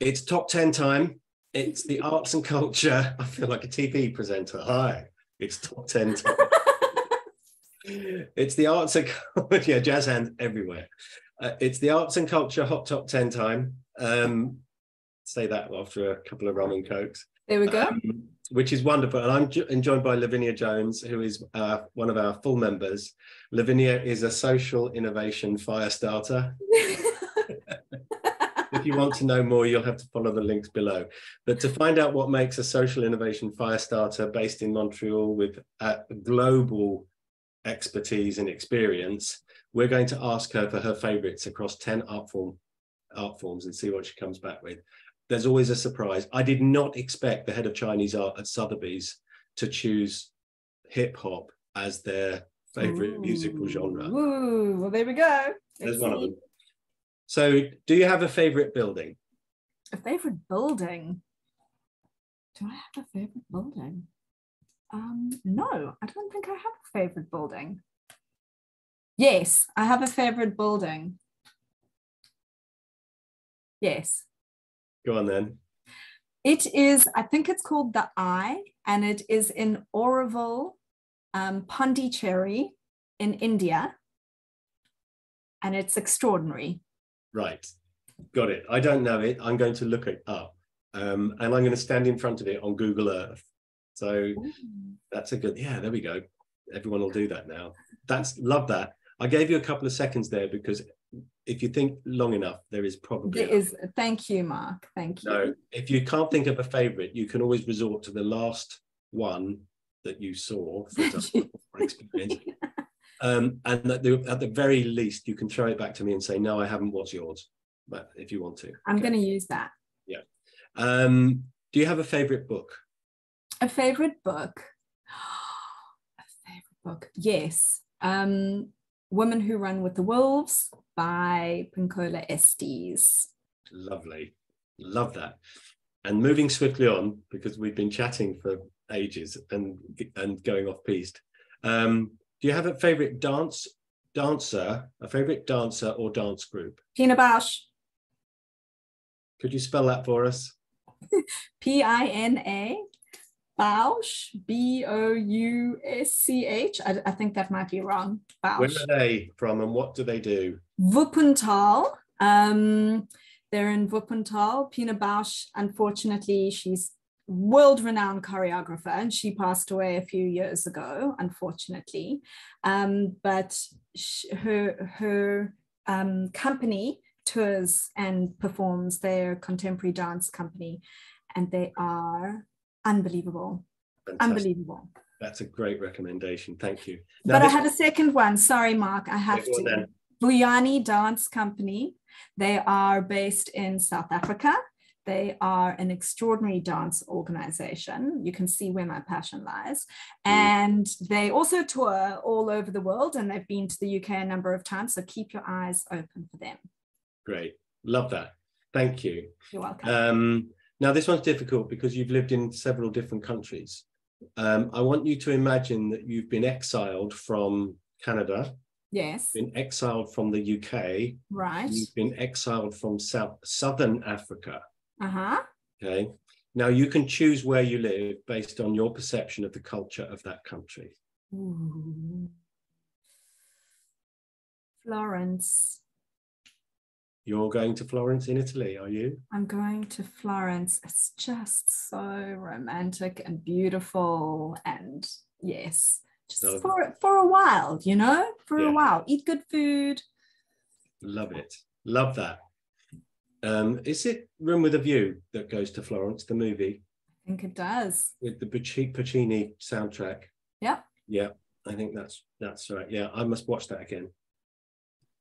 It's top 10 time. It's the arts and culture. I feel like a TV presenter. Hi, it's top 10 time. It's the arts and yeah, jazz hands everywhere. It's the arts and culture hot top 10 time. Say that after a couple of rum and cokes. There we go. Which is wonderful. And I'm joined by Levinia Jones, who is one of our full members. Levinia is a social innovation fire starter. If you want to know more, you'll have to follow the links below. But to find out what makes a social innovation fire starter based in Montreal with global expertise and experience, we're going to ask her for her favorites across 10 art forms and see what she comes back with. There's always a surprise. I did not expect the head of Chinese art at Sotheby's to choose hip hop as their favorite musical genre. Ooh, well, there we go. There's one of them. So do you have a favorite building? A favorite building? Do I have a favorite building? No, I don't think I have a favorite building. Yes, I have a favorite building. Yes. Go on then. It is, I think it's called The Eye, and it is in Auroville, Pondicherry in India. And it's extraordinary. Right. Got it. I don't know it. I'm going to look it up. And I'm going to stand in front of it on Google Earth. So that's a good, yeah, there we go. Everyone will do that now. Love that. I gave you a couple of seconds there because if you think long enough, there is probably... There is. Thank you, Mark. Thank you. No, if you can't think of a favorite, you can always resort to the last one that you saw for experience. And at the very least, you can throw it back to me and say, no, I haven't, what's yours? But if you want to. I'm going to use that. Yeah. Do you have a favorite book? A favorite book? A favorite book, yes. Women Who Run with the Wolves by Pinkola Estes. Lovely. Love that. And moving swiftly on, because we've been chatting for ages and going off piste. Do you have a favorite dancer or dance group? Pina Bausch. Could you spell that for us? P-I-N-A, Bausch, B-O-U-S-C-H. I think that might be wrong. Bausch. Where are they from and what do they do? Wuppertal. They're in Wuppertal. Pina Bausch, unfortunately, she's world-renowned choreographer, and she passed away a few years ago, unfortunately. But her company tours and performs, their contemporary dance company, and they are unbelievable. Fantastic. Unbelievable. That's a great recommendation. Thank you. Now, but I have a second one. Sorry, Mark, I have to. Then. Buyani Dance Company. They are based in South Africa. They are an extraordinary dance organization. You can see where my passion lies. And they also tour all over the world, and they've been to the UK a number of times. So keep your eyes open for them. Great. Love that. Thank you. You're welcome. Now, this one's difficult because you've lived in several different countries. I want you to imagine that you've been exiled from Canada. Yes. Been exiled from the UK. Right. You've been exiled from Southern Africa. Uh-huh. Okay. Now you can choose where you live based on your perception of the culture of that country. Ooh. Florence. You're going to Florence in Italy, are you? I'm going to Florence. It's just so romantic and beautiful, and yes, just for a while, you know, for a while. Eat good food. Love it. Love that. Is it Room with a View that goes to Florence, the movie? I think it does. With the Puccini soundtrack. Yeah. Yeah, I think that's right. Yeah, I must watch that again.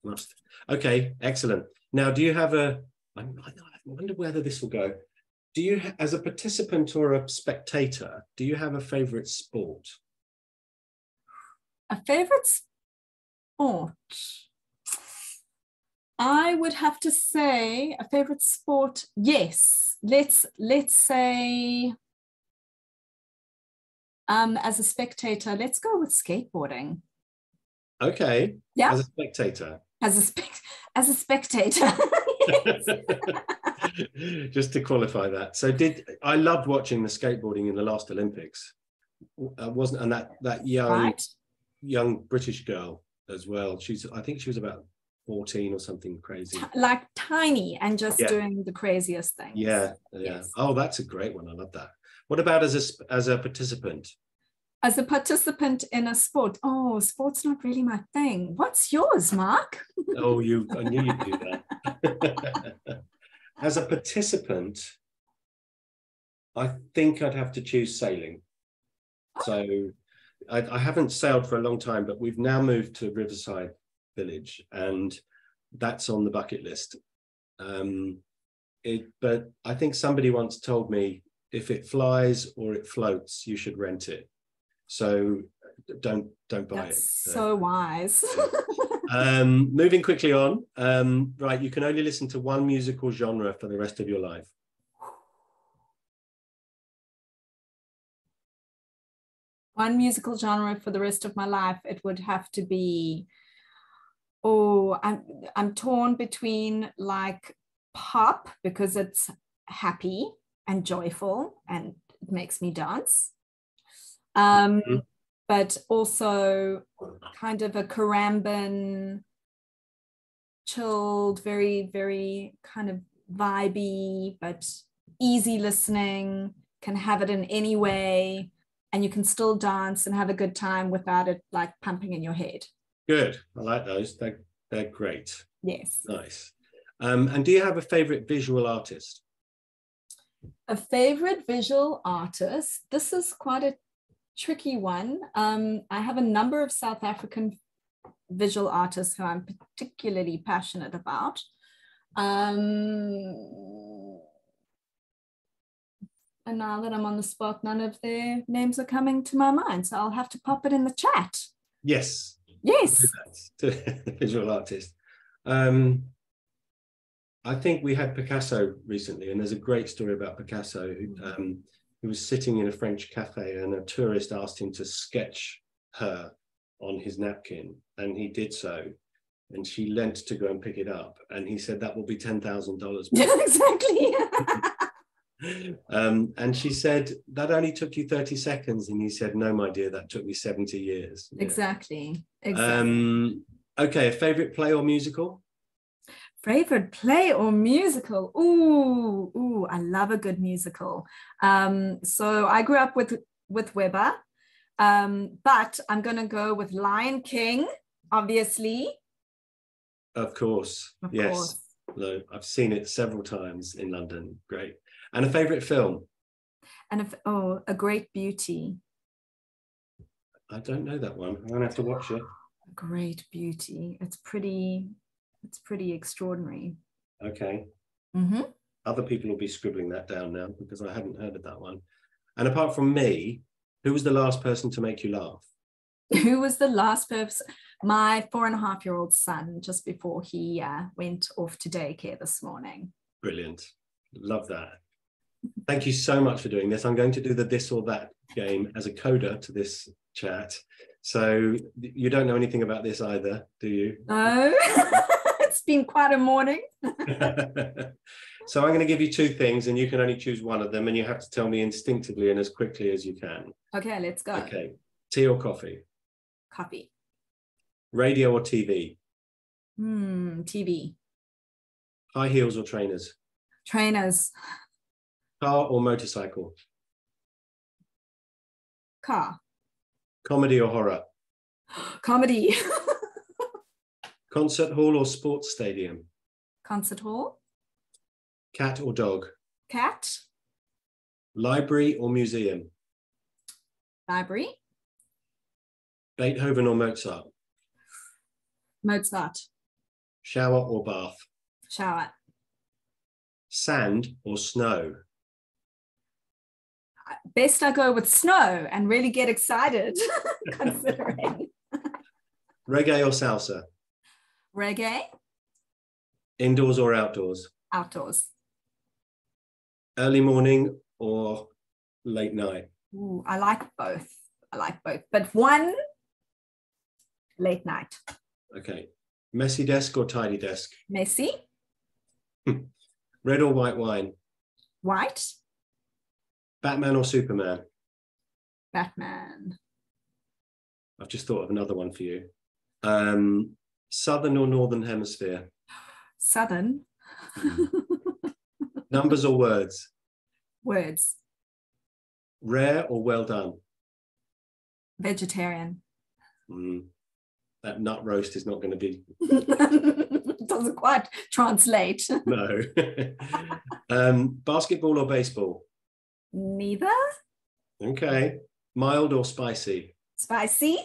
Must. Okay, excellent. Now, do you have I wonder whether this will go. Do you, as a participant or a spectator, do you have a favorite sport? A favorite sport? I would have to say a favorite sport. Yes, let's say as a spectator, let's go with skateboarding. Okay. Yeah. As a spectator. As a spectator. Yes. Just to qualify that. So I loved watching the skateboarding in the last Olympics. Wasn't, and that young British girl as well. I think she was about 14 or something crazy. Like tiny and just doing the craziest things. Yeah. Yes. Oh, that's a great one. I love that. What about as a participant? As a participant in a sport? Oh, sport's not really my thing. What's yours, Mark? Oh, I knew you'd do that. As a participant, I think I'd have to choose sailing. So I haven't sailed for a long time, but we've now moved to Riverside Village, and that's on the bucket list. But I think somebody once told me, if it flies or it floats, you should rent it. So don't buy it. So wise. Moving quickly on. Right, you can only listen to one musical genre for the rest of your life. One musical genre for the rest of my life, it would have to be, I'm torn between like pop, because it's happy and joyful and it makes me dance. But also kind of a Karamban, chilled, very, very kind of vibey, but easy listening, can have it in any way, and you can still dance and have a good time without it like pumping in your head. Good. I like those. They're great. Yes. Nice. And do you have a favorite visual artist? A favorite visual artist? This is quite a tricky one. I have a number of South African visual artists who I'm particularly passionate about. And now that I'm on the spot, none of their names are coming to my mind, so I'll have to pop it in the chat. Yes. Yes. Visual artist. I think we had Picasso recently, and there's a great story about Picasso who was sitting in a French cafe, and a tourist asked him to sketch her on his napkin, and he did so. And she leant to go and pick it up, and he said, "That will be $10,000." Exactly. And she said, "That only took you 30 seconds." And he said, "No, my dear, that took me 70 years. Yeah. Exactly. Okay, a favorite play or musical? Favorite play or musical? Ooh, I love a good musical. So I grew up with Weber, but I'm going to go with Lion King, obviously. Of course. Yes. No, I've seen it several times in London. Great. And a favorite film? And A Great Beauty. I don't know that one. I'm going to have to watch it. A Great Beauty. It's pretty extraordinary. Okay. Mm-hmm. Other people will be scribbling that down now, because I hadn't heard of that one. And apart from me, who was the last person to make you laugh? Who was the last person? My 4.5-year-old son, just before he went off to daycare this morning. Brilliant. Love that. Thank you so much for doing this. I'm going to do the this or that game as a coda to this chat. So you don't know anything about this either, do you? No. It's been quite a morning. So I'm going to give you two things, and you can only choose one of them, and you have to tell me instinctively and as quickly as you can. Okay, let's go. Okay. Tea or coffee? Coffee. Radio or TV? TV. High heels or trainers? Trainers. Car or motorcycle? Car. Comedy or horror? Comedy. Concert hall or sports stadium? Concert hall. Cat or dog? Cat. Library or museum? Library. Beethoven or Mozart? Mozart. Shower or bath? Shower. Sand or snow? Best I go with snow and really get excited, considering. Reggae or salsa? Reggae. Indoors or outdoors? Outdoors. Early morning or late night? Ooh, I like both. But one, late night. Okay. Messy desk or tidy desk? Messy. Red or white wine? White. Batman or Superman? Batman. I've just thought of another one for you. Southern or Northern Hemisphere? Southern. Numbers or words? Words. Rare or well done? Vegetarian. That nut roast is not going to be... Doesn't quite translate. No. Basketball or baseball? Neither. Okay. Mild or spicy? Spicy.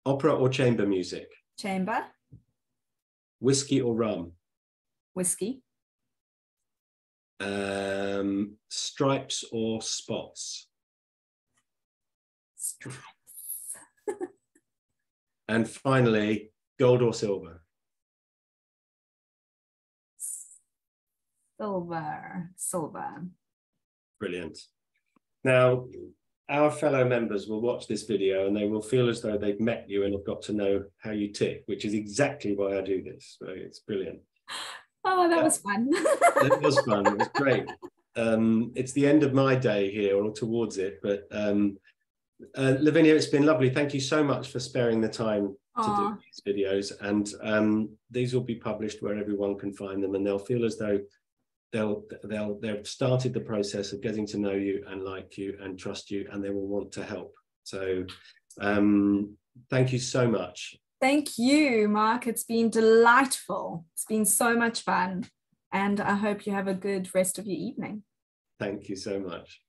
Opera or chamber music? Chamber. Whiskey or rum? Whiskey. Stripes or spots? Stripes. And finally, gold or silver? Silver. Silver. Brilliant. Now, our fellow members will watch this video and they will feel as though they've met you and have got to know how you tick, which is exactly why I do this. So it's brilliant. Oh, that was fun. It was fun. It was great. It's the end of my day here, or towards it, but Levinia, it's been lovely. Thank you so much for sparing the time to do these videos, and these will be published where everyone can find them, and they'll feel as though they've started the process of getting to know you and like you and trust you, and they will want to help. So thank you so much. Thank you, Mark. It's been delightful. It's been so much fun, and I hope you have a good rest of your evening. Thank you so much.